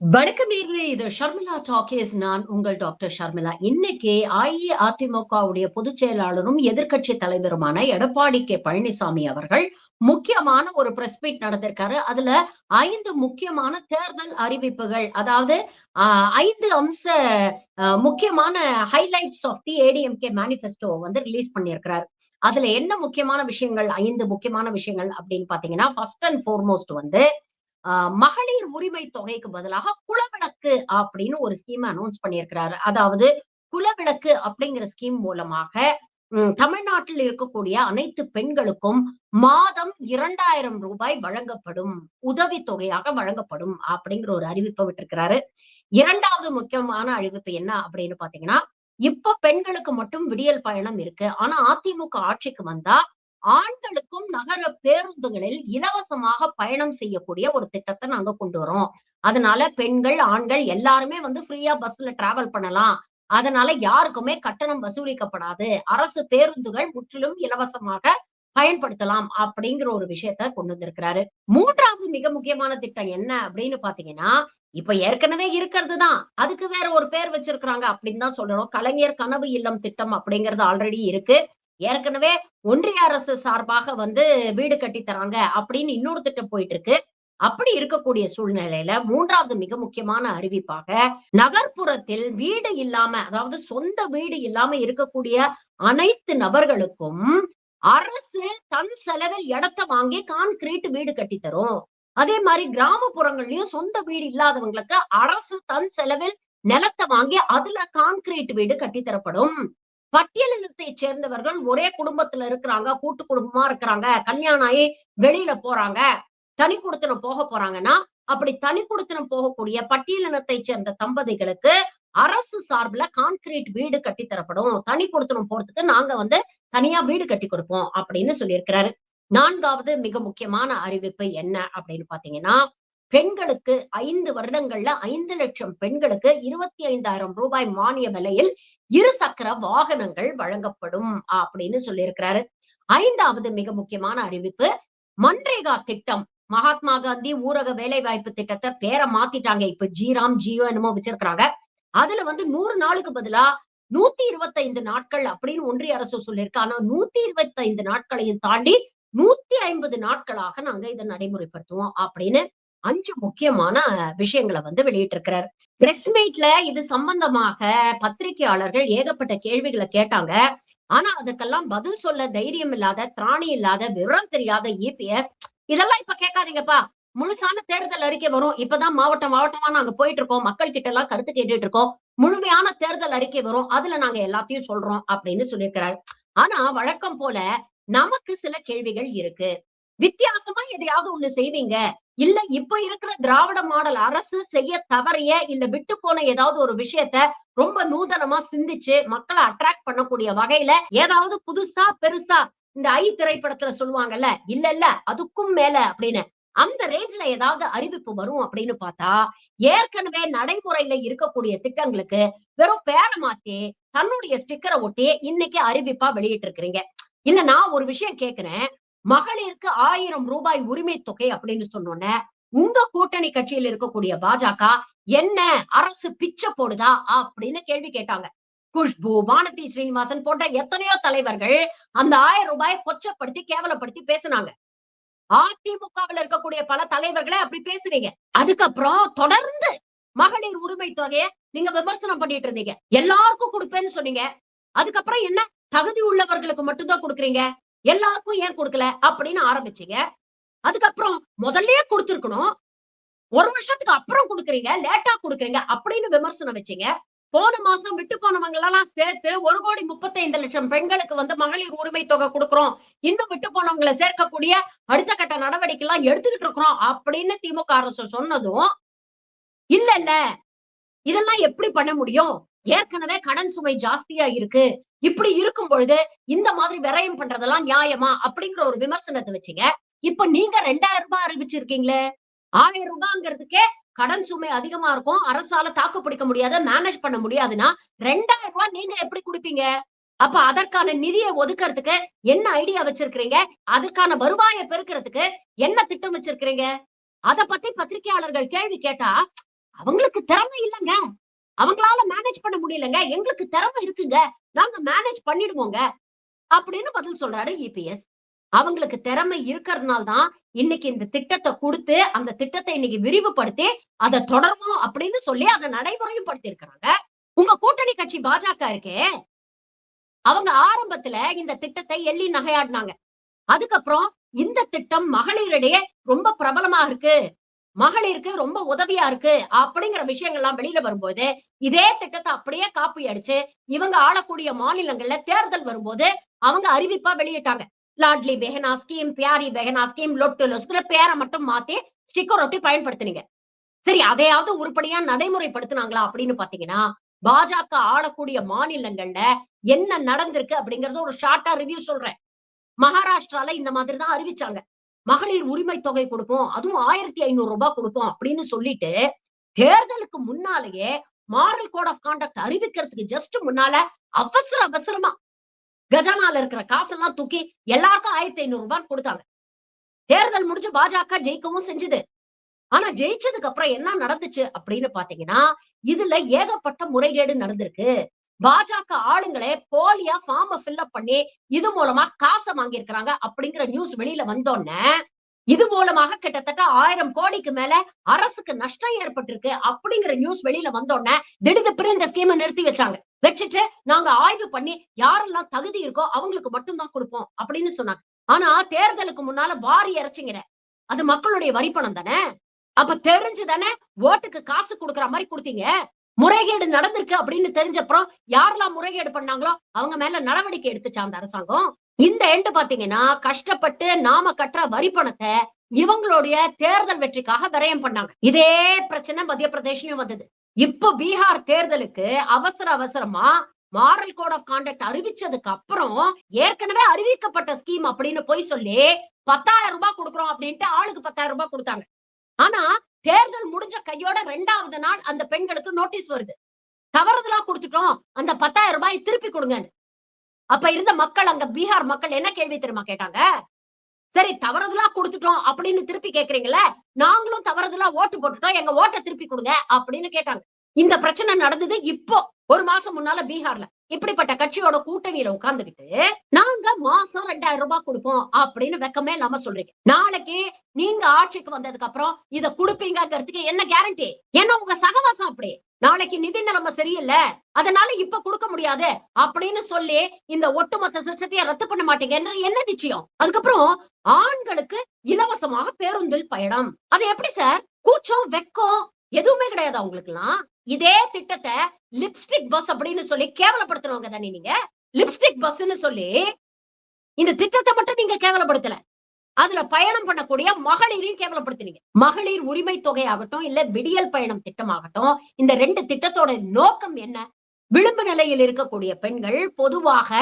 வணக்கம் நேயர்களே. இது ஷர்மிளா டாக்கீஸ். நான் உங்கள் டாக்டர் ஷர்மிளா. இன்னைக்கு அஇஅதிமுகவுடைய பொதுச் செயலாளரும், எதிர்க்கட்சி தலைவருமான எடப்பாடி கே. பழனிசாமி அவர்கள் முக்கியமான ஒரு பிரஸ் மீட் நடத்திருக்காரு. அதுல 5 முக்கியமான தேர்தல் அறிவிப்புகள், அதாவது 5 அம்ச முக்கியமான highlights of the ADMK manifesto வந்து ரிலீஸ் பண்ணியிருக்கிறார். அதுல என்ன முக்கியமான விஷயங்கள், 5 முக்கியமான விஷயங்கள் அப்படின்னு பாத்தீங்கன்னா, ஃபர்ஸ்ட் அண்ட் ஃபோர்மோஸ்ட் வந்து மகளிர் உரிமை தொகைக்கு பதிலாக குலவிளக்கு அப்படின்னு ஒரு ஸ்கீம் அனௌன்ஸ் பண்ணியிருக்கிறாரு. அதாவது குலவிளக்கு அப்படிங்கிற ஸ்கீம் மூலமாக தமிழ்நாட்டில் இருக்கக்கூடிய அனைத்து பெண்களுக்கும் மாதம் 2,000 ரூபாய் வழங்கப்படும். உதவித்தொகையாக வழங்கப்படும் அப்படிங்கிற ஒரு அறிவிப்பை விட்டிருக்கிறாரு. 2வது முக்கியமான அறிவிப்பு என்ன அப்படின்னு பாத்தீங்கன்னா, இப்ப பெண்களுக்கு மட்டும் விடியல் பயணம் இருக்கு. ஆனா அதிமுக ஆட்சிக்கு வந்தா ஆண்களுக்கும் நகர பேருந்துகளில் இலவசமாக பயணம் செய்யக்கூடிய ஒரு திட்டத்தை நாங்க கொண்டு வரோம். அதனால பெண்கள், ஆண்கள் எல்லாருமே வந்து ஃப்ரீயா பஸ்ல டிராவல் பண்ணலாம். அதனால யாருக்குமே கட்டணம் வசூலிக்கப்படாது. அரசு பேருந்துகள் முற்றிலும் இலவசமாக பயன்படுத்தலாம் அப்படிங்கிற ஒரு விஷயத்த கொண்டு வந்திருக்கிறாரு. 3வது மிக முக்கியமான திட்டம் என்ன அப்படின்னு பாத்தீங்கன்னா, இப்ப ஏற்கனவே இருக்கிறது தான். அதுக்கு வேற ஒரு பேர் வச்சிருக்கிறாங்க அப்படின்னு தான் சொல்லணும். கலைஞர் கனவு இல்லம் திட்டம் அப்படிங்கிறது ஆல்ரெடி இருக்கு. ஏற்கனவே ஒன்றிய அரசு சார்பாக வந்து வீடு கட்டி தராங்க அப்படின்னு இன்னொரு திட்டம் போயிட்டு இருக்கு. அப்படி இருக்கக்கூடிய சூழ்நிலையில 3வது மிக முக்கியமான அறிவிப்பாக, நகர்ப்புறத்தில் வீடு இல்லாம, அதாவது சொந்த வீடு இல்லாம இருக்கக்கூடிய அனைத்து நபர்களுக்கும் அரசு தன் செலவில் இடத்த வாங்கி கான்கிரீட் வீடு கட்டி தரும். அதே மாதிரி கிராமப்புறங்கள்லயும் சொந்த வீடு இல்லாதவங்களுக்கு அரசு தன் செலவில் நிலத்தை வாங்கி அதுல கான்கிரீட் வீடு கட்டி தரப்படும். பட்டியலினத்தை சேர்ந்தவர்கள் ஒரே குடும்பத்துல இருக்கிறாங்க, கூட்டு குடும்பமா இருக்கிறாங்க, கல்யாணம் ஆகி வெளியில போறாங்க, தனி குடித்தனம் போக போறாங்கன்னா, அப்படி தனி குடித்தனம் போகக்கூடிய பட்டியலினத்தை சேர்ந்த தம்பதிகளுக்கு அரசு சார்புல கான்கிரீட் வீடு கட்டி தரப்படும். தனி குடித்தனம் போறதுக்கு நாங்க வந்து தனியா வீடு கட்டி கொடுப்போம் அப்படின்னு சொல்லியிருக்கிறாரு. 4வது மிக முக்கியமான அறிவிப்பு என்ன அப்படின்னு பாத்தீங்கன்னா, பெண்களுக்கு 5 வருடங்கள்ல 5,00,000 பெண்களுக்கு 25,000 ரூபாய் மானிய விலையில் இருசக்கர வாகனங்கள் வழங்கப்படும் அப்படின்னு சொல்லியிருக்கிறாரு. 5வது மிக முக்கியமான அறிவிப்பு, மன்ரேகா திட்டம். மகாத்மா காந்தி ஊரக வேலைவாய்ப்பு திட்டத்தை பேரை மாத்திட்டாங்க. இப்ப ஜிராம், ஜியோ என்னமோ வச்சிருக்கிறாங்க. அதுல வந்து 100 நாளுக்கு பதிலா 125 நாட்கள் அப்படின்னு ஒன்றிய அரசு சொல்லியிருக்கு. ஆனா 125 நாட்களையும் தாண்டி 150 நாட்களாக நாங்க இதை நடைமுறைப்படுத்துவோம் அப்படின்னு 5 முக்கியமான விஷயங்களை வந்து வெளியிட்டிருக்கிறார். பிரஸ் மீட்ல இது சம்பந்தமாக பத்திரிகையாளர்கள் ஏகப்பட்ட கேள்விகளை கேட்டாங்க. ஆனா அதுக்கெல்லாம் பதில் சொல்ல தைரியம் இல்லாத, திராணி இல்லாத, விவரம் தெரியாத இபிஎஸ், இதெல்லாம் இப்ப கேட்காதீங்கப்பா. முழுசான தேர்தல் அறிக்கை வரும். இப்பதான் மாவட்டம் மாவட்டமா நாங்க போயிட்டு இருக்கோம். மக்கள் கிட்ட எல்லாம் கருத்து கேட்டுட்டு இருக்கோம். முழுமையான தேர்தல் அறிக்கை வரும். அதுல நாங்க எல்லாத்தையும் சொல்றோம் அப்படின்னு சொல்லியிருக்கிறாரு. ஆனா வழக்கம் போல நமக்கு சில கேள்விகள் இருக்கு. வித்தியாசமா எதையாவது ஒண்ணு செய்வீங்க. இல்ல இப்ப இருக்கிற திராவிட மாடல் அரசு செய்ய தவறிய, இல்ல விட்டு போன ஏதாவது ஒரு விஷயத்த ரொம்ப நூதனமா சிந்திச்சு மக்கள அட்ராக்ட் பண்ணக்கூடிய வகையில ஏதாவது புதுசா, பெருசா இந்த திரைப்படத்துல சொல்லுவாங்கல்ல, இல்ல இல்ல அதுக்கும் மேல அப்படின்னு. அந்த ரேஞ்ச்ல ஏதாவது அறிவிப்பு வரும் அப்படின்னு பார்த்தா, ஏற்கனவே நடைமுறையில இருக்கக்கூடிய திட்டங்களுக்கு வெறும் பேர மாத்தி, தன்னுடைய ஸ்டிக்கர ஒட்டி இன்னைக்கு அறிவிப்பா வெளியிட்டு இருக்கிறீங்க. இல்ல நான் ஒரு விஷயம் கேட்கிறேன். மகளிருக்கு 1,000 ரூபாய் உரிமை தொகை அப்படின்னு சொன்னோனே, உங்க கூட்டணி கட்சியில் இருக்கக்கூடிய பாஜக, என்ன அரசு பிச்சை போடுதா? அப்படின்னு கேள்வி கேட்டாங்க. குஷ்பு, வானதி ஸ்ரீனிவாசன் போன்ற எத்தனையோ தலைவர்கள் அந்த 1,000 ரூபாயை கொச்சப்படுத்தி, கேவலப்படுத்தி பேசுனாங்க. அதிமுகவுல இருக்கக்கூடிய பல தலைவர்களே அப்படி பேசுறீங்க. அதுக்கப்புறம் தொடர்ந்து மகளிர் உரிமை தொகைய நீங்க விமர்சனம் பண்ணிட்டு இருந்தீங்க. எல்லாருக்கும் குடுப்பேன்னு சொன்னீங்க. அதுக்கப்புறம் என்ன தகுதி உள்ளவர்களுக்கு மட்டும் தான் குடுக்குறீங்க. எல்லாருக்கும் ஏன் குடுக்கல அப்படின்னு ஆரம்பிச்சீங்க. அதுக்கப்புறம் முதல்லயே குடுத்திருக்கணும். 1 வருஷத்துக்கு அப்புறம் குடுக்குறீங்க, லேட்டா குடுக்குறீங்க அப்படின்னு விமர்சனம் வச்சீங்க. போன மாசம் விட்டு போனவங்களெல்லாம் சேர்த்து 1,35,00,000 பெண்களுக்கு வந்து மகளிர் உரிமை தொகை குடுக்குறோம். இன்னும் விட்டு போனவங்கள சேர்க்கக்கூடிய அடுத்த கட்ட நடவடிக்கை எல்லாம் எடுத்துக்கிட்டு இருக்கிறோம் அப்படின்னு திமுக அரசு சொன்னதும், இல்ல இல்ல இதெல்லாம் எப்படி பண்ண முடியும்? ஏற்கனவே கடன் சுமை ஜாஸ்தியா இருக்கு. இப்படி இருக்கும் பொழுது இந்த மாதிரி விரயம் பண்றதெல்லாம் நியாயமா? அப்படிங்கிற ஒரு விமர்சனத்த வச்சீங்க. இப்ப நீங்க ரூ. 2,000 அறிவிச்சிருக்கீங்களே. ரூ. 1,000க்கே கடன் சுமை அதிகமா இருக்கும். அரசால தாக்கு பிடிக்க முடியாது, மேனேஜ் பண்ண முடியாதுன்னா, ரூ. 2,000 நீங்க எப்படி குடுப்பீங்க? அப்ப அதற்கான நிதிய ஒதுக்குறதுக்கு என்ன ஐடியா வச்சிருக்கிறீங்க? அதற்கான வருவாய பெருக்குறதுக்கு என்ன திட்டம் வச்சிருக்கிறீங்க? அத பத்தி பத்திரிகையாளர்கள் கேள்வி கேட்டா, அவங்களுக்கு திறமை இல்லங்க. அவங்களால மேனேஜ் பண்ண முடியலங்க. எங்களுக்கு திறமை இருக்குங்க. நாங்க மேனேஜ் பண்ணிடுவோங்க. அப்படின்னு பதில் சொல்றாரு இபிஎஸ். அவங்களுக்கு திறமை இருக்கிறதுனால தான் இன்னைக்கு இந்த திட்டத்த குடுத்து, அந்த திட்டத்த இன்னைக்கு விரிவுபடுத்தி, அத தொடருவோம் அப்படின்னு சொல்லி அத நடைமுறையும் படுத்தி இருக்கிறாங்க. உங்க கூட்டணி கட்சி பாஜக இருக்கே, அவங்க ஆரம்பத்துல இந்த திட்டத்தை எள்ளி நகையாடினாங்க. அதுக்கப்புறம் இந்த திட்டம் மகளிரிடையே ரொம்ப பிரபலமா இருக்கு. மகளிருக்கு ரொம்ப உதவியா இருக்கு அப்படிங்கிற விஷயங்கள்லாம் வெளியில வரும்போது, இதே திட்டத்த அப்படியே காப்பி அடிச்சு, இவங்க ஆளக்கூடிய மாநிலங்கள்ல தேர்தல் வரும்போது, அவங்க அறிவிப்பா வெளியிட்டாங்க. லாட்லி பெஹனா ஸ்கீம், பியாரி பெஹனா ஸ்கீம், லொட்டு லொஸ்குன்னு பேர மட்டும் மாத்தி ஸ்டிக்கர் ஒட்டி பயன்படுத்துனீங்க. சரி அதையாவது உருப்படியா நடைமுறைப்படுத்துனாங்களா அப்படின்னு பாத்தீங்கன்னா, பாஜக ஆளக்கூடிய மாநிலங்கள்ல என்ன நடந்திருக்கு அப்படிங்கறத ஒரு ஷார்ட்டா ரிவ்யூ சொல்றேன். மகாராஷ்டிரால இந்த மாதிரி தான் அறிவிச்சாங்க. மகளிர் உரிமை தொகை குடுப்போம். அதுவும் ரூ. 1500 குடுப்போம் அப்படின்னு சொல்லிட்டு, தேர்தலுக்கு முன்னாலேயே மாரல் கோட் ஆஃப் கான்டக்ட் அறிவிக்கிறதுக்கு ஜஸ்ட் முன்னால அவசர அவசரமா கஜானால இருக்கிற காசெல்லாம் தூக்கி எல்லாருக்கும் ரூ. 1500 குடுத்தாங்க. தேர்தல் முடிஞ்சு பாஜக ஜெயிக்கவும் செஞ்சது. ஆனா ஜெயிச்சதுக்கு அப்புறம் என்ன நடந்துச்சு அப்படின்னு பாத்தீங்கன்னா, இதுல ஏகப்பட்ட முறைகேடு நடந்திருக்கு. பாஜக ஆளுங்களே போலியா ஃபார்ம ஃபில் அப் பண்ணி, இது மூலமா காச வாங்கியிருக்கிறாங்க அப்படிங்கிற நியூஸ் வெளியில வந்தோனே, இது மூலமாக கிட்டத்தட்ட 1000 கோடிக்கு மேல அரசுக்கு நஷ்டம் ஏற்பட்டிருக்கு அப்படிங்கிற நியூஸ் வெளியில வந்தோனே, திடுதிப்புன்னு இந்த ஸ்கீம நிறுத்தி வச்சாங்க. வச்சுட்டு நாங்க ஆய்வு பண்ணி யாரெல்லாம் தகுதி இருக்கோ அவங்களுக்கு மட்டும் தான் குடுப்போம் அப்படின்னு சொன்னாங்க. ஆனா தேர்தலுக்கு முன்னால வாரி இறைச்சீங்களே, அது மக்களுடைய வரி பணம் தானே! அப்ப தெரிஞ்சு தானே ஓட்டுக்கு காசு குடுக்குற மாரி குடுத்தீங்க. முறைகேடு நடந்திருக்கு அப்படின்னு தெரிஞ்சப்புறம் யாரெல்லாம் முறைகேடு பண்ணாங்களோ அவங்க மேல நடவடிக்கை எடுத்துச்சா அந்த அரசாங்கம். இந்த எண்ட் பாத்தீங்கன்னா கஷ்டப்பட்டு நாம கட்டுற வரி பணத்த இவங்களுடைய தேர்தல் வெற்றிக்காக விரயம் பண்ணாங்க. இதே பிரச்சனை மத்திய பிரதேஷ்லயும் வந்தது. இப்போ பீகார் தேர்தலுக்கு அவசர அவசரமா மாரல் கோட் ஆஃப் கான்டக்ட் அறிவிச்சதுக்கு அப்புறம் ஏற்கனவே அறிவிக்கப்பட்ட ஸ்கீம் அப்படின்னு போய் சொல்லி ரூ. 10,000 குடுக்குறோம் அப்படின்ட்டு ஆளுக்கு ரூ. 10,000 குடுத்தாங்க. ஆனா தேர்தல் முடிஞ்ச கையோட 2வது நாள் அந்த பெண்களுக்கு நோட்டீஸ் வருது. தவறுதலா குடுத்துட்டோம். அந்த ரூ. 10,000 திருப்பி குடுங்கன்னு. அப்ப இருந்த மக்கள் அங்க பீகார் மக்கள் என்ன கேள்வி தெரியுமா கேட்டாங்க? சரி தவறுதலா குடுத்துட்டோம் அப்படின்னு திருப்பி கேட்கிறீங்கல்ல, நாங்களும் தவறுதலா ஓட்டு போட்டுட்டோம். எங்க ஓட்ட திருப்பி குடுங்க அப்படின்னு கேட்டாங்க. இந்த பிரச்சனை நடந்தது இப்போ 1 மாசம் முன்னால பீகார்ல. இப்படிப்பட்ட கட்சியோட கூட்டணியில உட்கார்ந்துகிட்டு, நாங்க மாசம் ரூ. 2,000 குடுப்போம் அப்படின்னு வெக்கமே இல்லாம சொல்றீங்க. நாளைக்கு நீங்க ஆட்சிக்கு வந்ததுக்கு அப்புறம் இத குடுப்பீங்கங்கிறதுக்கு என்ன கேரண்டி? ஏன்னா உங்க சகவாசம் அப்படி. நாளைக்கு நிதி நிலைமை சரியில்ல. அதனால இப்ப குடுக்க முடியாது அப்படின்னு சொல்லி இந்த ஒட்டுமொத்த சிஸ்டத்தையே ரத்து பண்ண மாட்டீங்கன்னு என்ன நிச்சயம்? அதுக்கப்புறம் ஆண்களுக்கு இலவசமாக பேருந்தில் பயணம். அது எப்படி சார்? கூச்சம், வெட்கம் எதுவுமே கிடையாதா உங்களுக்கெல்லாம்? இதே திட்டத்த லிப்ஸ்டிக் பஸ் அப்படின்னு சொல்லி கேவலப்படுத்துறவங்க தானே நீங்க? லிப்ஸ்டிக் பஸ்ன்னு சொல்லி இந்த திட்டத்த மட்டும் நீங்க கேவலப்படுத்தல. அதுல பயணம் பண்ணக்கூடிய மகளிரையும் கேவலப்படுத்தினீங்க. மகளிர் உரிமை தொகை ஆகட்டும், இல்ல விடியல் பயணம் திட்டமாகட்டும், இந்த 2 திட்டத்தோட நோக்கம் என்ன? விளிம்பு நிலையில் இருக்கக்கூடிய பெண்கள் பொதுவாக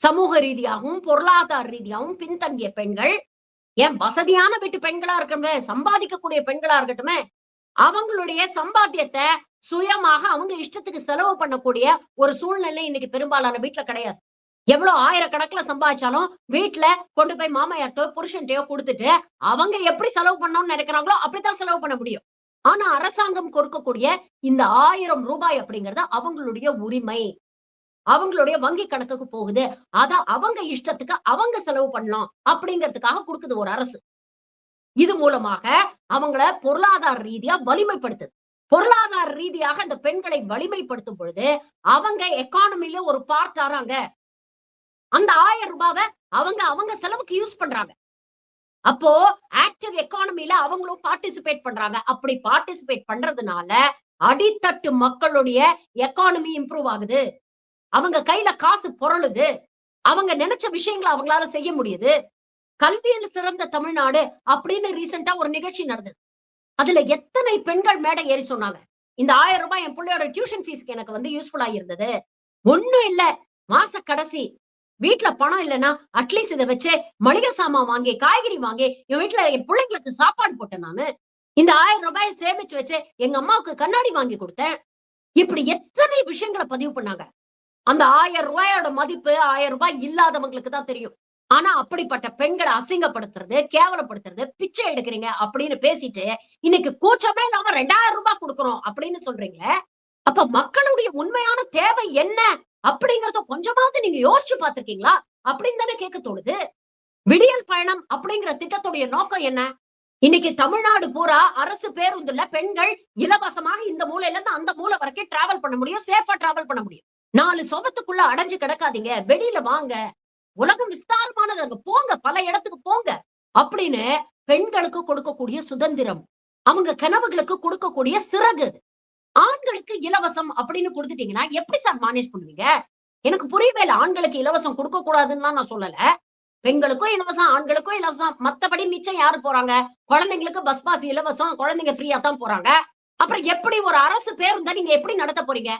சமூக ரீதியாகவும், பொருளாதார ரீதியாகவும் பின்தங்கிய பெண்கள், ஏன் வசதியான வீட்டு பெண்களா இருக்கட்டுமே, சம்பாதிக்கக்கூடிய பெண்களா இருக்கட்டுமே, அவங்களுடைய சம்பாத்தியத்த சுயமாக அவங்க இஷ்டத்துக்கு செலவு பண்ணக்கூடிய ஒரு சூழ்நிலை இன்னைக்கு பெரும்பாலான வீட்ல கிடையாது. எவ்வளவு ஆயிரக்கணக்குல சம்பாதிச்சாலும் வீட்ல கொண்டு போய் மாமியார்ட்டயோ, புருஷன்ட்டயோ குடுத்துட்டு, அவங்க எப்படி செலவு பண்ணணும்னு நினைக்கிறாங்களோ அப்படித்தான் செலவு பண்ண முடியும். ஆனா அரசாங்கம் கொடுக்கக்கூடிய இந்த ரூ. 1000 அப்படிங்கிறது அவங்களுடைய உரிமை. அவங்களுடைய வங்கி கணக்குக்கு போகுது. அத அவங்க இஷ்டத்துக்கு அவங்க செலவு பண்ணலாம் அப்படிங்கிறதுக்காக குடுக்குது ஒரு அரசு. இது மூலமாக அவங்கள பொருளாதார ரீதியா வலிமைப்படுத்துது. பொருளாதார ரீதியாக அந்த பெண்களை வலிமைப்படுத்தும் பொழுது, அவங்க எக்கானமில ஒரு பார்ட் ஆறாங்க. அந்த ரூ. 1000 அவங்க அவங்க செலவுக்கு யூஸ் பண்றாங்க. அப்போ ஆக்டிவ் எக்கானமில அவங்களும் பார்ட்டிசிபேட் பண்றாங்க. அப்படி பார்ட்டிசிபேட் பண்றதுனால அடித்தட்டு மக்களுடைய எக்கானமி இம்ப்ரூவ் ஆகுது. அவங்க கையில காசு பொரளுது. அவங்க நினைச்ச விஷயங்கள அவங்களால செய்ய முடியுது. கல்வியில் சிறந்த தமிழ்நாடு அப்படின்னு ரீசென்ட்டா ஒரு நிகழ்ச்சி நடந்தது. அதுல எத்தனை பெண்கள் மேடை ஏறி சொன்னாங்க. இந்த ரூ. 1000 என் புள்ளையோட டியூஷன் ஃபீஸ்க்கு எனக்கு வந்து யூஸ்ஃபுல்லா இருந்தது. ஒண்ணும் இல்ல. மாச கடைசி வீட்ல பணம் இல்லன்னா, அட்லீஸ்ட் இத வச்சு மளிகை சாமான் வாங்கி, காய்கறி வாங்கி, என் வீட்ல என் புள்ளைங்களுக்கு சாப்பாடு போட்டேன் நானு. இந்த ரூ. 1000 சேமிச்சு வச்சு எங்க அம்மாவுக்கு கண்ணாடி வாங்கி குடுத்தேன். இப்படி எத்தனை விஷயங்கள பதிவு பண்ணாங்க. அந்த ரூ. 1000 மதிப்பு ரூ. 1000 இல்லாதவங்களுக்கு தான் தெரியும். ஆனா அப்படிப்பட்ட பெண்கள அசிங்கப்படுத்துறது, கேவலப்படுத்துறது, பிச்சை எடுக்குறீங்க அப்படின்னு பேசிட்டு, இன்னைக்கு கூச்சமே இல்லாம ரூ. 2000 குடுக்குறோம் அப்படின்னு சொல்றீங்களே, அப்ப மக்களுடைய உண்மையான தேவை என்ன அப்படிங்கறத கொஞ்சமாவது நீங்க யோசிச்சு பார்த்திருக்கீங்களா அப்படின்னு தானே கேட்க தோணுது. விடியல் பயணம் அப்படிங்கிற திட்டத்துடைய நோக்கம் என்ன? இன்னைக்கு தமிழ்நாடு பூரா அரசு பேருந்துல பெண்கள் இலவசமாக இந்த மூலையில இருந்து அந்த மூலை வரைக்கும் டிராவல் பண்ண முடியும், சேஃபா டிராவல் பண்ண முடியும். 4 சுவத்துக்குள்ள அடைஞ்சு கிடக்காதீங்க, வெளியில வாங்க, உலகம் விஸ்தாரமானது, அங்க போங்க, பல இடத்துக்கு போங்க அப்படின்னு பெண்களுக்கு கொடுக்கக்கூடிய சுதந்திரம், அவங்க கனவுகளுக்கு கொடுக்கக்கூடிய சிறகு. ஆண்களுக்கு இலவசம் அப்படின்னு கொடுத்துட்டீங்கன்னா எப்படி சார் மேனேஜ் பண்ணுவீங்க? எனக்கு புரியவே இல்ல. ஆண்களுக்கு இலவசம் கொடுக்க கூடாதுன்னு நான் சொல்லல. பெண்களுக்கும் இலவசம், ஆண்களுக்கும் இலவசம். மத்தபடி மிச்சம் யாரு போறாங்க? குழந்தைங்களுக்கு பஸ் பாஸ் இலவசம், குழந்தைங்க ஃப்ரீயா தான் போறாங்க. அப்புறம் எப்படி ஒரு அரசு பேருந்த நீங்க எப்படி நடத்த போறீங்க?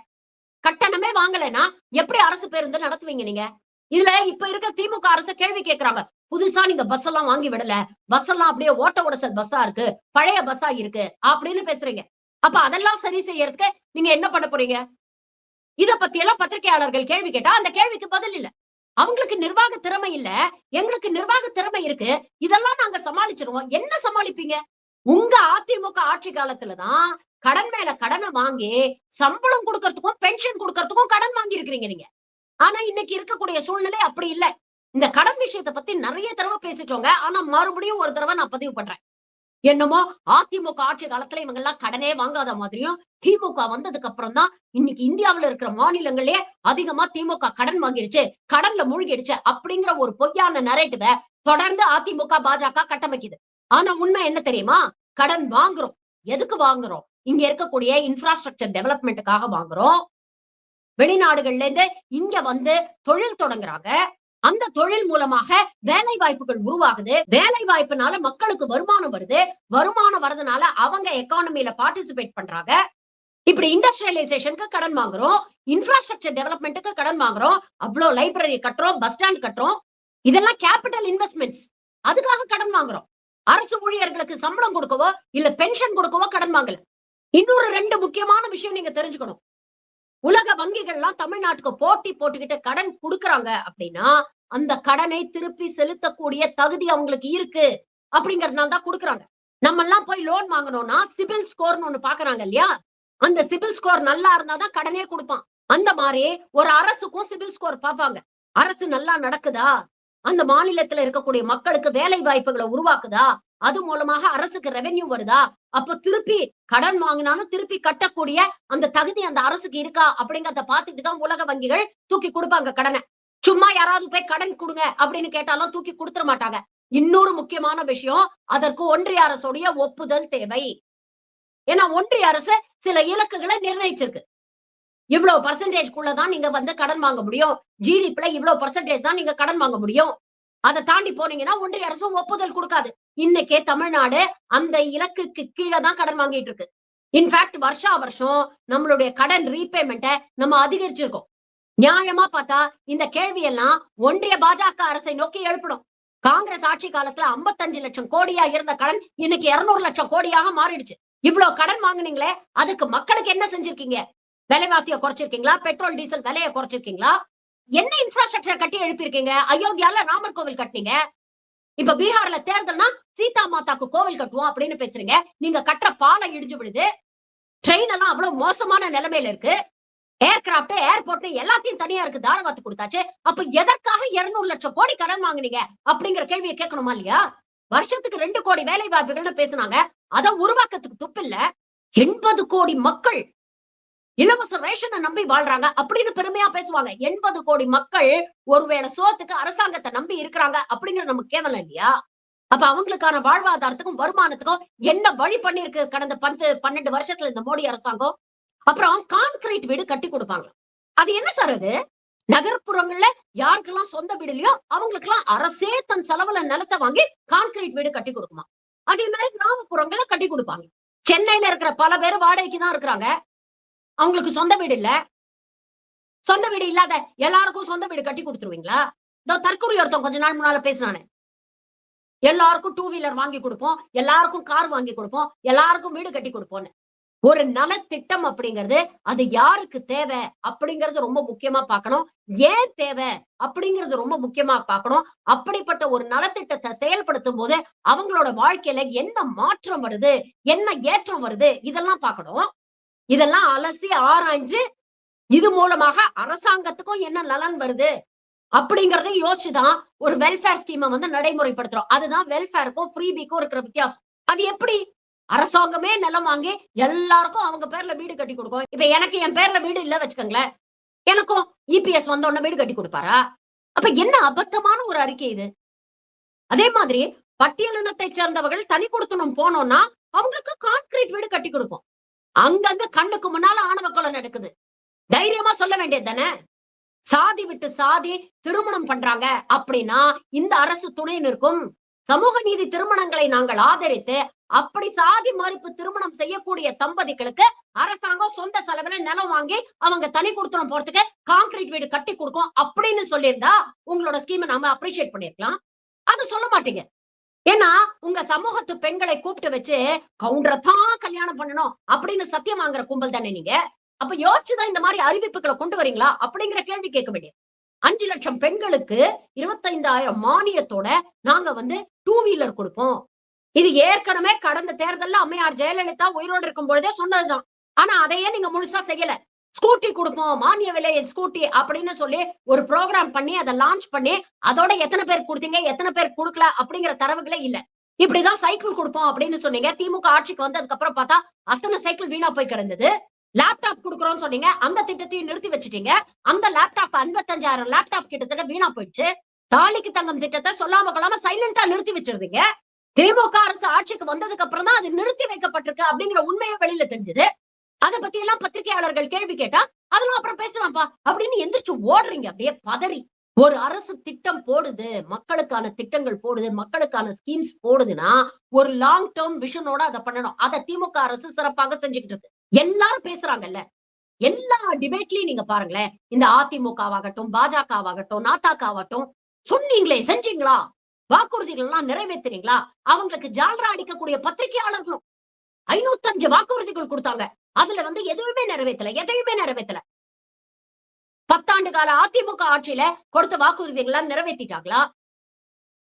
கட்டணமே வாங்கலைன்னா எப்படி அரசு பேருந்து நடத்துவீங்க நீங்க? இதுல இப்ப இருக்க திமுக அரசு கேள்வி கேட்கறாங்க. புதுசா நீங்க பஸ் எல்லாம் வாங்கி விடல. பஸ் எல்லாம் அப்படியே ஓட்ட உடசல் பஸ்ஸா இருக்கு, பழைய பஸ்ஸா இருக்கு அப்படின்னு பேசுறீங்க. அப்ப அதெல்லாம் சரி செய்யறதுக்கு நீங்க என்ன பண்ண போறீங்க? இத பத்தி எல்லாம் பத்திரிகையாளர்கள் கேள்வி கேட்டா அந்த கேள்விக்கு பதில் இல்ல. அவங்களுக்கு நிர்வாக திறமை இல்ல, எங்களுக்கு நிர்வாக திறமை இருக்கு. இதெல்லாம் நாங்க சமாளிச்சிருவோம். என்ன சமாளிப்பீங்க? உங்க அதிமுக ஆட்சி காலத்துல தான் கடன் மேல கடனை வாங்கி சம்பளம் குடுக்கறதுக்கும், பென்ஷன் குடுக்கறதுக்கும் கடன் வாங்கி இருக்கிறீங்க நீங்க. ஆனா இன்னைக்கு இருக்கக்கூடிய சூழ்நிலை அப்படி இல்ல. இந்த கடன் விஷயத்த பத்தி நெறைய தடவ பேசிட்டோங்க. ஆனா மறுபடியும் ஒரு தடவ நான் பதிவு பண்றேன். என்னமோ அதிமுக ஆட்சி காலத்துல இவங்க எல்லாம் கடனே வாங்காத மாதிரியும், திமுக வந்ததுக்கு அப்புறம் தான் இன்னைக்கு இந்தியாவுல இருக்கிற மாநிலங்களே அதிகமா திமுக கடன் வாங்கிடுச்சு, கடன்ல மூழ்கிடுச்சு அப்படிங்கிற ஒரு பொய்யான நரேட்டிவ தொடர்ந்து அதிமுக, பாஜக கட்டமைக்குது. ஆனா உண்மை என்ன தெரியுமா? கடன் வாங்குறோம். எதுக்கு வாங்குறோம்? இங்க இருக்கக்கூடிய இன்ஃப்ராஸ்ட்ரக்சர் டெவலப்மென்ட்க்காக வாங்குறோம். வெளிநாடுகள்ல இருந்து இங்க வந்து தொழில் தொடங்குறாங்க. அந்த தொழில் மூலமாக வேலை வாய்ப்புகள் உருவாகுது. வேலை வாய்ப்புனால மக்களுக்கு வருமானம் வருது. வருமானம் வரதுனால அவங்க எக்கானமில பார்ட்டிசிபேட் பண்றாங்க. இப்படி இண்டஸ்ட்ரியலைசேஷனுக்கு கடன் வாங்குறோம். இன்ஃப்ராஸ்ட்ரக்சர் டெவலப்மென்ட்க்கு கடன் வாங்குறோம். அவ்ளோ லைப்ரரி கட்டுறோம், பஸ் ஸ்டாண்ட் கட்டுறோம். இதெல்லாம் கேபிட்டல் இன்வெஸ்ட்மென்ட்ஸ். அதுக்காக கடன் வாங்குறோம். அரசு ஊழியர்களுக்கு சம்பளம் கொடுக்கவோ, இல்ல பென்ஷன் கொடுக்கவோ கடன் வாங்கல. இன்னொரு 2 முக்கியமான விஷயம் நீங்க தெரிஞ்சுக்கணும். உலக வங்கிகள்லாம் தமிழ்நாட்டுக்கு போட்டி போட்டுக்கிட்டு கடன் குடுக்குறாங்க அப்படின்னா, அந்த கடனை திருப்பி செலுத்தக்கூடிய தகுதி அவங்களுக்கு இருக்கு அப்படிங்கறதுனால தான் குடுக்குறாங்க. நம்மெல்லாம் போய் லோன் வாங்கணும்னா சிபில் ஸ்கோர்ன்னு ஒண்ணு பாக்குறாங்க இல்லையா? அந்த சிபில் ஸ்கோர் நல்லா இருந்தா தான் கடனே குடுப்பான். அந்த மாரி ஒரு அரசுக்கும் சிபில் ஸ்கோர் பாப்பாங்க. அரசு நல்லா நடக்குதா? அந்த மாநிலத்துல இருக்கக்கூடிய மக்களுக்கு வேலை வாய்ப்புகளை உருவாக்குதா? அது மூலமாக அரசுக்கு ரெவென்யூ வருதா? அப்ப திருப்பி கடன் வாங்கினாலும் திருப்பி கட்டக்கூடிய அந்த தகுதி அந்த அரசுக்கு இருக்கா? அப்படிங்கிறத பார்த்துட்டு தான் உலக வங்கிகள் தூக்கி குடுப்பாங்க கடன. சும்மா யாராவது போய் கடன் குடுங்க அப்படின்னு கேட்டாலும் தூக்கி குடுத்துற மாட்டாங்க. இன்னொரு முக்கியமான விஷயம், அதற்கு ஒன்றிய அரசுடைய ஒப்புதல் தேவை. ஏன்னா ஒன்றிய அரசு சில இலக்குகளை நிர்ணயிச்சிருக்கு. இவ்ளோ பெர்சன்டேஜ்க்குள்ள தான் நீங்க வந்து கடன் வாங்க முடியும். ஜிடிபில இவ்ளோ பெர்சன்டேஜ் தான் நீங்க கடன் வாங்க முடியும். அத தாண்டி போனீங்கன்னா ஒன்றிய அரசு ஒப்புதல் குடுக்காது. இன்னைக்கே தமிழ்நாடு அந்த இலக்குக்கு கீழ தான் கடன் வாங்கிட்டு இருக்கு. இன்ஃபாக்ட் வருஷா வருஷம் நம்மளுடைய கடன் ரீபேமெண்ட்ட நம்ம அதிகரிச்சிருக்கோம். நியாயமா பார்த்தா இந்த கேள்வி எல்லாம் ஒன்றிய பாஜக அரசை நோக்கி எழுப்பணும். காங்கிரஸ் ஆட்சி காலத்துல 55 லட்சம் கோடியா இருந்த கடன் இன்னைக்கு 200 லட்சம் கோடியாக மாறிடுச்சு. இவ்ளோ கடன் வாங்குனீங்களே, அதுக்கு மக்களுக்கு என்ன செஞ்சிருக்கீங்க? விலைவாசிய குறைச்சிருக்கீங்களா? பெட்ரோல், டீசல் விலைய குறைச்சிருக்கீங்களா? என்ன இன்ஃப்ராஸ்ட்ரக்சர் கட்டி எழுப்பியிருக்கீங்க? அயோத்தியால ராமர் கோவில் கட்டுனீங்க. இப்ப பீகார்ல தேர்தல்னா சீதா மாதாக்கு கோவில் கட்டுவோம் அப்படின்னு பேசுறீங்க. நீங்க கட்டுற பாலம் இடிஞ்சு விழுது. ட்ரெயின் எல்லாம் அவ்வளவு மோசமான நிலைமையில இருக்கு. ஏர்கிராப்ட், ஏர்போர்ட் எல்லாத்தையும் தனியாருக்கு தாரவாத்து கொடுத்தாச்சு. அப்ப எதற்காக 200 லட்சம் கோடி கடன் வாங்குனீங்க? அப்படிங்கிற கேள்வியை கேட்கணுமா இல்லையா? வருஷத்துக்கு 2 கோடி வேலை வாய்ப்புகள்னு பேசுனாங்க. அத உருவாக்கத்துக்கு துப்பில்ல. 80 கோடி மக்கள் இலவச ரேஷனை நம்பி வாழ்றாங்க அப்படின்னு பெருமையா பேசுவாங்க. 80 கோடி மக்கள் ஒருவேளை சோத்துக்கு அரசாங்கத்தை நம்பி இருக்கிறாங்க அப்படிங்கிறது நமக்கு கேவலம் இல்லையா? அப்ப அவங்களுக்கான வாழ்வாதாரத்துக்கும் வருமானத்துக்கும் என்ன வழி பண்ணிருக்கு கடந்த 12 வருஷத்துல இந்த மோடி அரசாங்கம்? அப்புறம் கான்கிரீட் வீடு கட்டி கொடுப்பாங்க. அது என்ன சார் அது? நகர்ப்புறங்கள்ல யாருக்கெல்லாம் சொந்த வீடு இல்லையோ அவங்களுக்கெல்லாம் அரசே தன் செலவுல நிலத்தை வாங்கி கான்கிரீட் வீடு கட்டி கொடுக்குமா. அதே மாதிரி கிராமப்புறங்கள கட்டி கொடுப்பாங்க. சென்னையில இருக்கிற பல பேர் வாடகைக்கு தான் இருக்கிறாங்க. அவங்களுக்கு சொந்த வீடு இல்ல. சொந்த வீடு இல்லாத எல்லாருக்கும் சொந்த வீடு கட்டி கொடுத்துருவீங்களா? இதோ தற்கொலை ஒருத்தன் கொஞ்ச நாள் முன்னால பேசினானே. எல்லாருக்கும் 2 வீலர் வாங்கி கொடுப்போம், எல்லாருக்கும் கார் வாங்கி கொடுப்போம், எல்லாருக்கும் வீடு கட்டி கொடுப்போம்னு. ஒரு நலத்திட்டம் அப்படிங்கிறது அது யாருக்கு தேவை அப்படிங்கறது ரொம்ப முக்கியமா பார்க்கணும். ஏன் தேவை அப்படிங்கறது ரொம்ப முக்கியமா பார்க்கணும். அப்படிப்பட்ட ஒரு நலத்திட்டத்தை செயல்படுத்தும் போது அவங்களோட வாழ்க்கையில என்ன மாற்றம் வருது, என்ன ஏற்றம் வருது இதெல்லாம் பார்க்கணும். இதெல்லாம் அலசி ஆராய்ஞ்சு இது மூலமாக அரசாங்கத்துக்கும் என்ன நலன் வருது அப்படிங்கறத யோசிச்சுதான் ஒரு வெல்ஃபேர் ஸ்கீமை வந்து நடைமுறைப்படுத்துறோம். அதுதான் வெல்ஃபேருக்கும் ஃப்ரீபிக்கும் இருக்கிற வித்தியாசம். அது எப்படி? அரசாங்கமே நிலம் வாங்கி எல்லாருக்கும் அவங்க பேர்ல வீடு கட்டி கொடுக்கும். இப்ப எனக்கு என் பேர்ல வீடு இல்ல வச்சுக்கோங்களேன், எனக்கும் இபிஎஸ் வந்த உடனே வீடு கட்டி கொடுப்பாரா? அப்ப என்ன அபத்தமான ஒரு அறிக்கை இது? அதே மாதிரி பட்டியலினத்தை சேர்ந்தவர்கள் தனி குடித்தனம் போனோம்னா அவங்களுக்கு கான்கிரீட் வீடு கட்டி கொடுப்போம். அங்கங்க கண்ணுக்கு முன்னால ஆணவ கொலை நடக்குது. தைரியமா சொல்ல வேண்டியது தானே? சாதி விட்டு சாதி திருமணம் பண்றாங்க அப்படின்னா இந்த அரசு துணை நிற்கும். சமூக நீதி திருமணங்களை நாங்கள் ஆதரித்து அப்படி சாதி மறுப்பு திருமணம் செய்யக்கூடிய தம்பதிகளுக்கு அரசாங்கம் சொந்த செலவுல நிலம் வாங்கி அவங்க தனி குடுத்தனம் போறதுக்கு கான்கிரீட் வீடு கட்டி கொடுக்கும் அப்படின்னு சொல்லியிருந்தா உங்களோட ஸ்கீமை நாம அப்ரிஷியேட் பண்ணிருக்கலாம். அது சொல்ல மாட்டீங்க. ஏன்னா உங்க சமூகத்து பெண்களை கூப்பிட்டு வச்சு கவுண்டரத்தான் கல்யாணம் பண்ணணும் அப்படின்னு சத்தியம் வாங்குற கும்பல் தானே நீங்க. அப்ப யோசிச்சுதான் இந்த மாதிரி அறிவிப்புகளை கொண்டு வரீங்களா அப்படிங்கிற கேள்வி கேட்க வேண்டியது. 5 லட்சம் பெண்களுக்கு 25,000 மானியத்தோட நாங்க வந்து 2 வீலர் கொடுப்போம். இது ஏற்கனவே கடந்த தேர்தல்ல அம்மையார் ஜெயலலிதா உயிரோடு இருக்கும் பொழுதே சொன்னதுதான். ஆனா அதையே நீங்க முழுசா செய்யல. ஸ்கூட்டி கொடுப்போம், மானிய விலையில் ஸ்கூட்டி அப்படின்னு சொல்லி ஒரு ப்ரோக்ராம் பண்ணி அதை லான்ச் பண்ணி அதோட எத்தனை பேர் கொடுத்தீங்க எத்தனை பேர் கொடுக்கல அப்படிங்கிற தரவுகளே இல்ல. இப்படிதான் சைக்கிள் கொடுப்போம் அப்படின்னு சொன்னீங்க. திமுக ஆட்சிக்கு வந்ததுக்கு அப்புறம் பார்த்தா அத்தனை சைக்கிள் வீணா போய் கிடந்தது. லேப்டாப் குடுக்குறோம்னு சொன்னீங்க. அந்த திட்டத்தையும் நிறுத்தி வச்சுட்டீங்க. அந்த லேப்டாப் 55,000 லேப்டாப் கிட்டத்தட்ட வீணா போயிடுச்சு. தாலிக்கு தங்கம் திட்டத்தை சொல்லாம கொள்ளாம சைலண்டா நிறுத்தி வச்சிருந்தீங்க. திமுக அரசு ஆட்சிக்கு வந்ததுக்கு அப்புறம் தான் அது நிறுத்தி வைக்கப்பட்டிருக்கு அப்படிங்கிற உண்மையை வெளியில தெரிஞ்சது. அதை பத்தி எல்லாம் பத்திரிகையாளர்கள் கேள்வி கேட்டா அதெல்லாம் அப்புறம் பேசலாம்ப்பா அப்படின்னு எந்திரிச்சு ஓடுறீங்க அப்படியே பதறி. ஒரு அரசு திட்டம் போடுது, மக்களுக்கான திட்டங்கள் போடுது, மக்களுக்கான ஸ்கீம்ஸ் போடுதுன்னா ஒரு லாங் டேர்ம் விஷனோட அதை பண்ணணும். அதை திமுக அரசு சிறப்பாக செஞ்சுக்கிட்டு இருக்கு. எல்லாரும் பேசுறாங்கல்ல, எல்லா டிபேட்லயும் நீங்க பாருங்களேன். இந்த அதிமுகவாகட்டும், பாஜகவாகட்டும், நாட்டாக்காகட்டும் சொன்னீங்களே செஞ்சீங்களா? வாக்குறுதிகள் எல்லாம் நிறைவேற்றுறீங்களா? அவங்களுக்கு ஜால்ரா அடிக்கக்கூடிய பத்திரிகையாளர்களும் 505 வாக்குறுதிகள் கொடுத்தாங்க. அதுல வந்து எதுவுமே நிறைவேற்றல. 10 ஆண்டு கால அதிமுக ஆட்சியில கொடுத்த வாக்குறுதிகள் நிறைவேற்றிட்டாங்களா?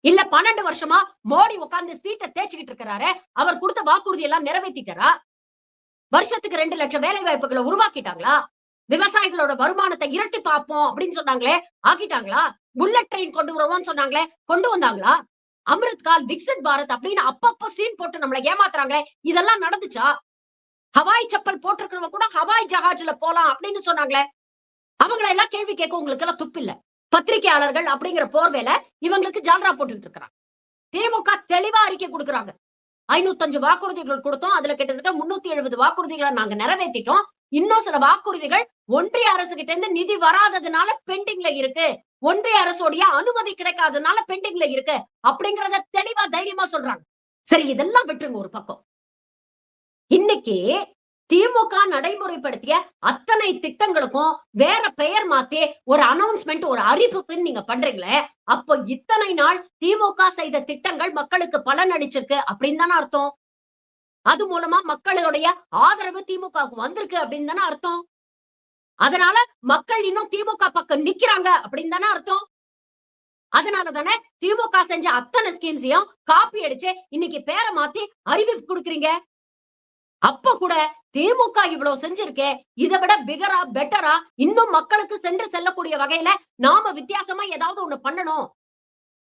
இல்ல 12 வருஷமா மோடி உட்கார்ந்து சீட்டை தேய்ச்சிக்கிட்டு இருக்கிறாரு. அவர் கொடுத்த வாக்குறுதி எல்லாம் நிறைவேற்றிட்டாரா? வருஷத்துக்கு 2 லட்சம் வேலை வாய்ப்புகளை உருவாக்கிட்டாங்களா? விவசாயிகளோட வருமானத்தை இரட்டி பார்ப்போம் அப்படின்னு சொன்னாங்களே ஆக்கிட்டாங்களா? புல்லட் ட்ரெயின் கொண்டு வருவோம்னு சொன்னாங்களே கொண்டு வந்தாங்களா? அமிர்த் கால், விக்சித் பாரத் அப்படின்னு அப்பப்ப சீன் போட்டு நம்மளை ஏமாத்துறாங்களே இதெல்லாம் நடந்துச்சா? ஹவாய் செப்பல் போட்டிருக்கிறவங்க கூட ஹவாய் ஜஹாஜ்ல போலாம் அப்படின்னு சொன்னாங்களே, அவங்களை எல்லாம் கேள்வி கேட்க உங்களுக்கு எல்லாம் துப்பு இல்ல. பத்திரிகையாளர்கள் அப்படிங்கிற போர்வேல இவங்களுக்கு ஜால்ரா போட்டுக்கிட்டு இருக்கிறாங்க. திமுக தெளிவா அறிக்கை கொடுக்குறாங்க. 505 வாக்குறுதிகள் கொடுத்தோம். அதுல கிட்டத்தட்ட 370 வாக்குறுதிகளை நாங்க நிறைவேற்றிட்டோம். இன்னும் சில வாக்குறுதிகள் ஒன்றிய அரசு கிட்ட இருந்து நிதி வராததுனால பெண்டிங்ல இருக்கு. ஒன்றிய அரசுடைய அனுமதி கிடைக்காததுனால பெண்டிங்ல இருக்கு அப்படிங்கறத தெளிவா தைரியமா சொல்றாங்க. சரி இதெல்லாம் விட்டுருங்க ஒரு பக்கம். இன்னைக்கு திமுக நடைமுறைப்படுத்திய அத்தனை திட்டங்களுக்கும் வேற பெயர் மாத்தி ஒரு அனௌன்ஸ்மெண்ட், ஒரு அறிவிப்புன்னு நீங்க பண்றீங்களே, அப்போ இத்தனை நாள் திமுக செய்த திட்டங்கள் மக்களுக்கு பலன் அளிச்சிருக்கு அப்படின்னு தானே அர்த்தம். அது மூலமா மக்களுடைய ஆதரவு திமுகவுக்கு வந்திருக்கு அப்படின்னு தானே அர்த்தம். அதனால மக்கள் இன்னும் திமுக பக்கம் நிக்கிறாங்க அப்படின்னு தானே அர்த்தம். அதனால தானே திமுக செஞ்ச அத்தனை ஸ்கீம்ஸையும் காப்பி அடிச்சு இன்னைக்கு பேரை மாத்தி அறிவிப்பு கொடுக்குறீங்க. அப்ப கூட திமுக இவ்வளவு செஞ்சிருக்கே, இதை விட பிகரா பெட்டரா இன்னும் மக்களுக்கு சென்று செல்லக்கூடிய வகையில நாம வித்தியாசமா ஏதாவது ஒண்ணு பண்ணணும்.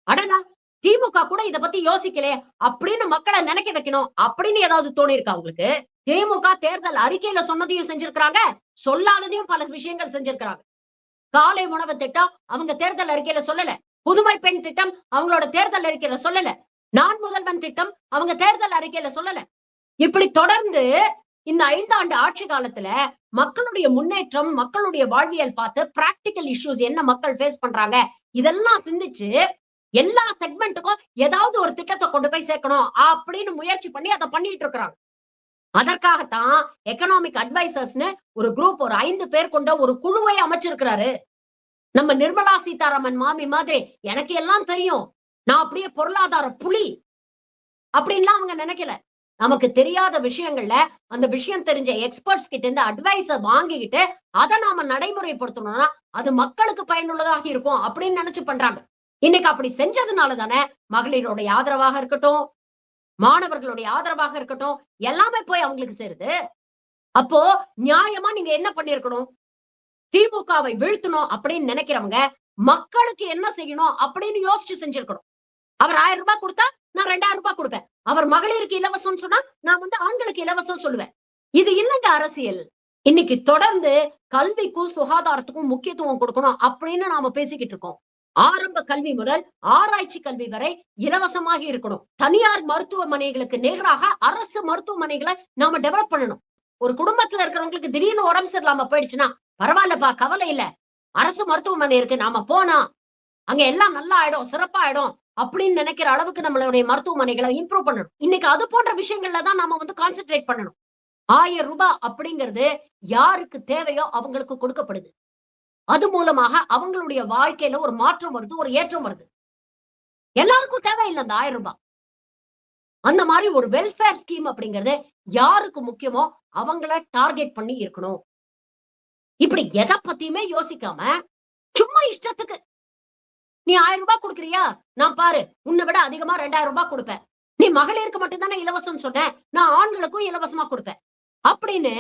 அடடா திமுக கூட இத பத்தி யோசிக்கலே அப்படின்னு மக்களை நினைக்க வைக்கணும் அப்படின்னு ஏதாவது தோணி இருக்கா உங்களுக்கு? திமுக தேர்தல் அறிக்கையில சொன்னதையும் செஞ்சிருக்கிறாங்க, சொல்லாததையும் பல விஷயங்கள் செஞ்சிருக்கிறாங்க. காலை உணவு திட்டம் அவங்க தேர்தல் அறிக்கையில சொல்லல. புதுமை பெண் திட்டம் அவங்களோட தேர்தல் அறிக்கையில சொல்லல. நான் முதல்வன் திட்டம் அவங்க தேர்தல் அறிக்கையில சொல்லல. இப்படி தொடர்ந்து இந்த 5 ஆண்டு ஆட்சி காலத்துல மக்களுடைய முன்னேற்றம், மக்களுடைய வாழ்வியல் பார்த்து பிராக்டிகல் இஷ்யூஸ் என்ன மக்கள் ஃபேஸ் பண்றாங்க இதெல்லாம் சிந்திச்சு எல்லா செக்மெண்ட்டுக்கும் ஏதாவது ஒரு திட்டத்தை கொண்டு போய் சேர்க்கணும் அப்படின்னு முயற்சி பண்ணி அதை பண்ணிட்டு இருக்கிறாங்க. அதற்காகத்தான் எக்கனாமிக் அட்வைசர்ஸ்னு ஒரு குரூப், ஒரு 5 பேர் கொண்ட ஒரு குழுவை அமைச்சிருக்கிறாரு. நம்ம நிர்மலா சீதாராமன் மாமி மாதிரி எனக்கு எல்லாம் தெரியும், நான் அப்படியே பொருளாதார புலி அப்படின்லாம் அவங்க நினைக்கல. நமக்கு தெரியாத விஷயங்கள்ல அந்த விஷயம் தெரிஞ்ச எக்ஸ்பர்ட்ஸ் கிட்ட இருந்து அட்வைஸ வாங்கிக்கிட்டு அதை நாம நடைமுறைப்படுத்தணும்னா அது மக்களுக்கு பயனுள்ளதாக இருக்கும் அப்படின்னு நினைச்சு பண்றாங்க. இன்னைக்கு அப்படி செஞ்சதுனால தானே மகளிருடைய ஆதரவாக இருக்கட்டும், மாணவர்களுடைய ஆதரவாக இருக்கட்டும், எல்லாமே போய் அவங்களுக்கு சேருது. அப்போ நியாயமா நீங்க என்ன பண்ணிருக்கணும்? திமுகவை வீழ்த்தணும் அப்படின்னு நினைக்கிறவங்க மக்களுக்கு என்ன செய்யணும் அப்படின்னு யோசிச்சு செஞ்சிருக்கணும். அவர் 1000 ரூபாய் கொடுத்தா நான் 2000 ரூபாய் கொடுப்பேன். அவர் மகளிருக்கு இலவசம் சொன்னா நான் ஆண்களுக்கு இலவசம் சொல்லுவேன். இது இல்லங்க அரசியல். இன்னைக்கு தொடர்ந்து கல்விக்கும் சுகாதாரத்துக்கும் முக்கியத்துவம் கொடுக்கணும் அப்படின்னு நாம பேசிக்கிட்டு இருக்கோம். ஆரம்ப கல்வி முதல் ஆராய்ச்சி கல்வி வரை இலவசமாக இருக்கணும். தனியார் மருத்துவமனைகளுக்கு நிகராக அரசு மருத்துவமனைகளை நாம டெவலப் பண்ணணும். ஒரு குடும்பத்துல இருக்கிறவங்களுக்கு திடீர்னு உடம்பு சரியில்லாம போயிடுச்சுன்னா பரவாயில்லப்பா, கவலை இல்ல, அரசு மருத்துவமனை இருக்கு, நாம போனா அங்க எல்லாம் நல்லா ஆயிடும், சிறப்பா ஆயிடும் அப்படின்னு நினைக்கிற அளவுக்கு நம்மளுடைய மருத்துவமனைகளை இம்ப்ரூவ் பண்ணணும். இன்னைக்கு அது போன்ற விஷயங்கள்ல தான் நாம கான்சென்ட்ரேட் பண்ணணும். 1000 ரூபாய் அப்படிங்கிறது யாருக்கு தேவையோ அவங்களுக்கு கொடுக்கப்படுது. அது மூலமாக அவங்களுடைய வாழ்க்கையில ஒரு மாற்றம் வருது, ஒரு ஏற்றம் வருது. எல்லாருக்கும் தேவையில்லை அந்த 1000 ரூபாய். அந்த மாதிரி ஒரு வெல்ஃபேர் ஸ்கீம் அப்படிங்கிறது யாருக்கு முக்கியமோ அவங்கள டார்கெட் பண்ணி இருக்கணும். இப்படி எதை பத்தியுமே யோசிக்காம சும்மா இஷ்டத்துக்கு நீ 1000 ரூபாய் கொடுக்குறியா, நான் பாரு உன்னை விட அதிகமா 2000 ரூபாய் கொடுப்பேன். நீ மகளிருக்கு மட்டும் தானே இலவசம் சொன்ன, நான் ஆண்களுக்கும் இலவசமா கொடுப்பேன் அப்படின்னு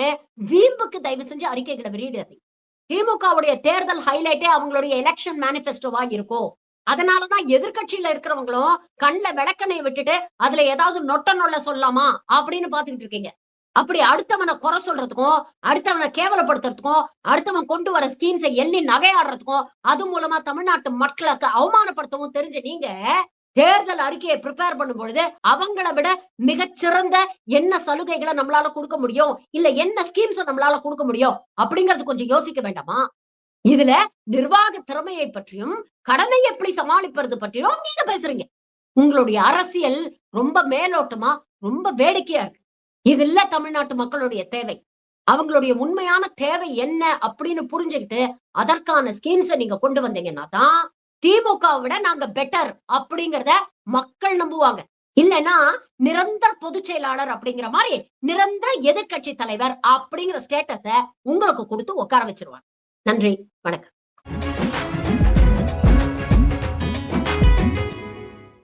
வீம்புக்கு தயவு செஞ்சு அறிக்கைகளை வெளியிடாதீங்க. திமுகவுடைய தேர்தல் ஹைலைட்டே அவங்களுடைய எலெக்ஷன் மேனிபெஸ்டோவா இருக்கும். அதனாலதான் எதிர்கட்சியில இருக்கிறவங்களும் கண்ணுல விளக்கெண்ணெய் விட்டுட்டு அதுல ஏதாவது நொட்ட நொல்ல சொல்லலாமா அப்படின்னு பாத்துக்கிட்டு இருக்கீங்க. அப்படி அடுத்தவனை குறை சொல்றதுக்கும், அடுத்தவனை கேவலப்படுத்துறதுக்கும், அடுத்தவன் கொண்டு வர ஸ்கீம்ஸை எள்ளி நகையாடுறதுக்கும், அது மூலமா தமிழ்நாட்டு மக்களுக்கு அவமானப்படுத்தவும் தெரிஞ்ச நீங்க தேர்தல் அறிக்கையை ப்ரிப்பேர் பண்ணும் பொழுது அவங்கள விட மிகச்சிறந்த என்ன சலுகைகளை நம்மளால கொடுக்க முடியும், இல்ல என்ன ஸ்கீம்ஸ் நம்மளால கொடுக்க முடியும் அப்படிங்கறது கொஞ்சம் யோசிக்க வேண்டாமா? இதுல நிர்வாக திறமையை பற்றியும் கடனை எப்படி சமாளிப்பது பற்றியும் நீங்க பேசுறீங்க. உங்களுடைய அரசியல் ரொம்ப மேலோட்டமா, ரொம்ப வேடிக்கையா இருக்கு. இது இல்ல தமிழ்நாட்டு மக்களுடைய தேவை. அவங்களுடைய உண்மையான தேவை என்ன அப்படின்னு புரிஞ்சுக்கிட்டு அதற்கான ஸ்கீம்ஸை நீங்க கொண்டு வந்தீங்கன்னா தான் திமுகவை விட நாங்க பெட்டர் அப்படிங்கறத மக்கள் நம்புவாங்க. இல்லைன்னா நிரந்தர பொதுச் செயலாளர் அப்படிங்கிற மாதிரி நிரந்தர எதிர்கட்சி தலைவர் அப்படிங்கிற ஸ்டேட்டஸ உங்களுக்கு கொடுத்து உட்கார வச்சிருவாங்க. நன்றி, வணக்கம்.